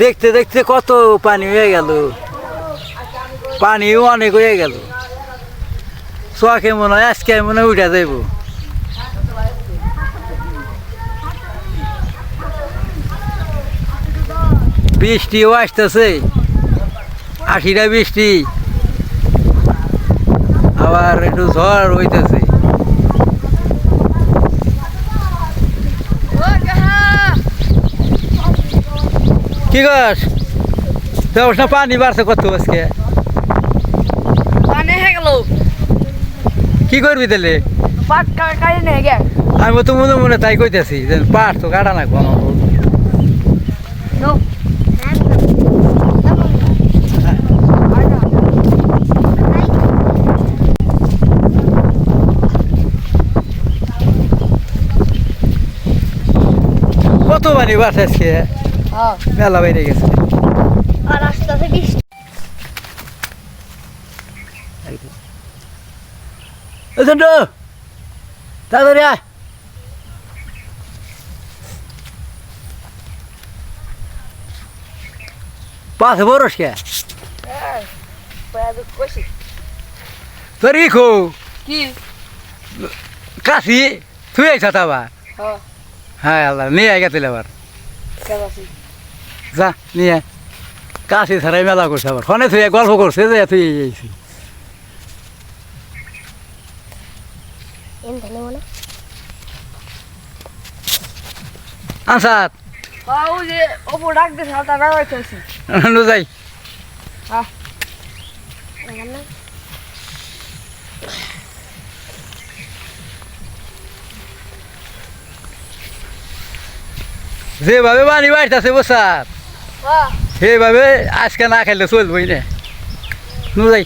দেখতে দেখতে কত পানি হয়ে গেল, পানিও অনেক হয়ে গেল। চোখে মনে হয় আজকে মনে হয় উঠে যাইব। বৃষ্টিও আসতেছে, আশিটা বৃষ্টি, আবার একটু ঝড় হইতেছে। কি গাছ দেখ না, পানি বাড়ছে কত আজকে। কি করবি তাহলে? আমি তো মনে মনে তাই কইতেছি, পাট তো কাটা না কোনো। কত পানি বাড়ছে আজকে, মেলা বাইরে গেছে। তাড়াতাড়ি আয়। পাশে বরস কে তোর ইখো কাশি তুই আইসা আবার। হ্যাঁ আল্লাহ নিয়ে আয় গেছিল আবার, যা নিয়ে কাশি ছাড়াই মেলা করছে আবার। ফোনে তুই গল্প করছে যে তুই এইছি আনসার যাই। যেভাবে পানি বাড়তেছে বসার, সেভাবে আজকে না খাইলে চলবই না। যাই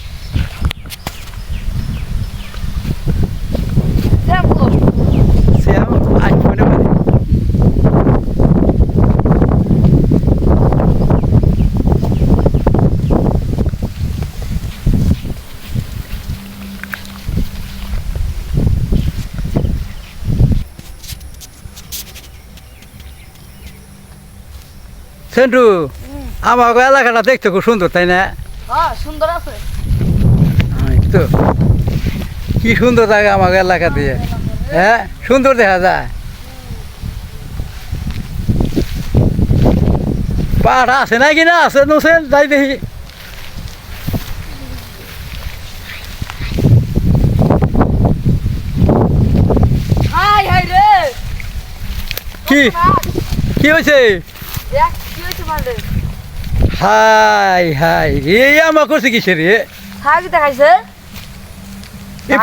সেন্টু, আমার এলাকাটা দেখতে খুব সুন্দর, তাই না? সুন্দর আছে তো কি সুন্দর জায়গা আমার এলাকা দিয়ে। হ্যাঁ সুন্দর দেখা যায়। পাহাড় আছে নাকি না আছে নোসেন যাই দেখি। কি কি হয়েছে? হাই হাই এই আমার করছে কিসের রে? এই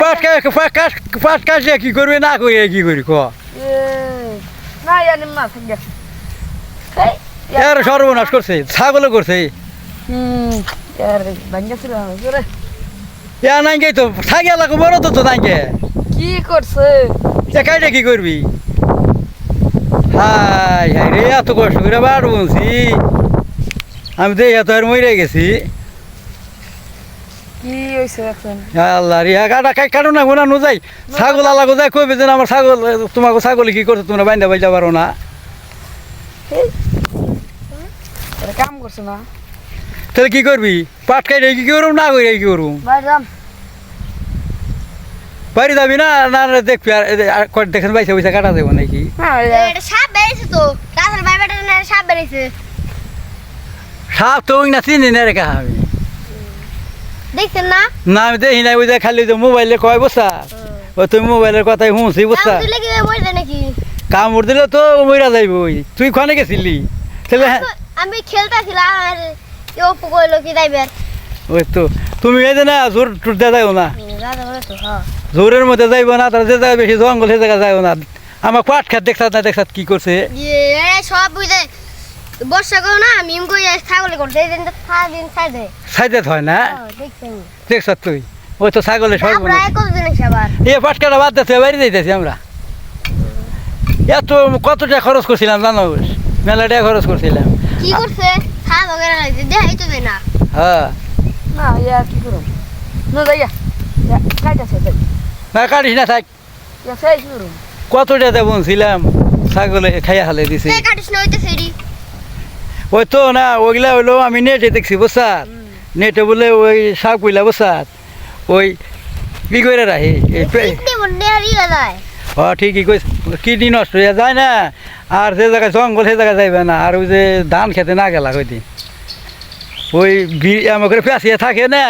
পাট কাটলে কি করবে না করে কি করি ক? সর্বনাশ করছে, ছাগল করছে। নাইগে তো থাকি এলাকা বড় তো নাইগে কি করছে কাইটা কি করবি? হাই হাই রে এত কষ্ট করে বাড় বলছি আমি, তো এত আর মরে গেছি। কি হয়েছে এখন? আল্লাহ রিয়া কাটা কাটো না গোনা যাই। ছাগল আলাগো যাই কইবে যে আমার ছাগল, তোমাকে ছাগলে কি করছো তোমরা বাইন্দা বাইজা পারো না? কাম করছো না তাহলে কি করবি? পাট কাইটে কি করবো না করে কি করবো? বাড়ি যাবি না না দেখবি? আর দেখেন পয়সা পয়সা কাটা দেবো নাকি? সাপ তো ওই না চিনি না রেখা আমি দেখছেন না? না আমি দেখি না, ওই যে খালি মোবাইলে কয় বসা ও তুই মোবাইলের কথাই শুনছি বসা। কামড় দিলে তো মইরা যাইব। তুই ক্ষণে গেছিলি তাহলে? আমি খেলতেছিলাম আর অপু কইলো কি যাইবে। ওই তো তুমি এই যে না জোর টুর দিয়ে যাইও না, জোরের মধ্যে যাইব না। তার যে জায়গায় বেশি জঙ্গল সে জায়গায় যাইও না। আমার পাট খাত দেখছাত না দেখছাত কি করছে সব বুঝে বর্ষা করো না মিম কই ছাগলে করছে এই দিন সারাদিন সাইডে সাইডে হয় না দেখছ তুই? ওই তো ছাগলে এ পাট কাটা বাদ দিতে বাইরে যাইতেছি আমরা। এত কত টাকা খরচ করছিলাম জানো? মেলা টাকা খরচ করছিলাম। কি করছে? দেখাই তো দেয় না। হ্যাঁ না ইয়া কি করো না যাইয়া কাইটাছে না কাটিস না থাক। সেই শুরু কত টাকা বলছিলাম ছাগলে খাইয়া হালে দিছে। কাটিস না হইতে ফেরি ওই তো না ওইগুলা হইলো আমি নেটে দেখছি বুঝছার নেটে বলে ওই শাক কইলা বুঝছার ওই কি করে রাখে কিডনি বন্ধে হারিয়ে যায় ঠিকই কই কিডনি নষ্ট হয়ে যায় না আর যে জায়গায় জঙ্গল সে জায়গায় যাইবে না আর ওই যে ধান খেতে না গেলা ওই দিন ওই আমার করে পেঁচিয়ে থাকে না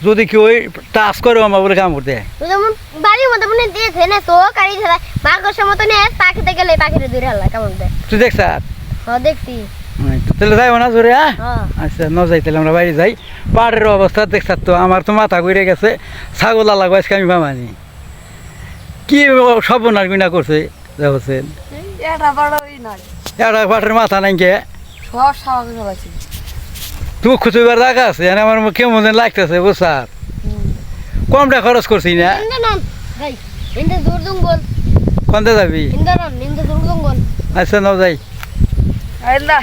যদি কি ওই টাচ করে আমার বলে কামড় দেয় যেমন বাড়ির মধ্যে মনে দিয়েছে না তো কারি ছাড়া মার্কসের মতো নিয়ে পাখিতে গেলে পাখিতে দূরে হাল্লা কেমন দেয় তুই দেখছ দেখছি তাহলে যাইব না জোরে হ্যাঁ হ্যাঁ আচ্ছা ন যাই তাহলে আমরা বাইরে যাই পাহাড়ের অবস্থা দেখছ তো আমার তো মাথা ঘুরে গেছে ছাগল লাগবে আজকে আমি ভাবানি কি সর্বনাশ গুণা করছে বুঝছেন এটা বড়ই নয় একটা পাটের মাথা নাই কে সব স্বাভাবিক চলাইছে তুই খুঁজবার জায়গা আছে আর আমার কেমন যেন লাগতেছে বুঝছার কমটা খরচ করছি না ইন্দা নন ভাই ইন্দা দূর জঙ্গল কোনটা যাবি ইন্দা নন ইন্দা দূর জঙ্গল আচ্ছা ন যাই আইলা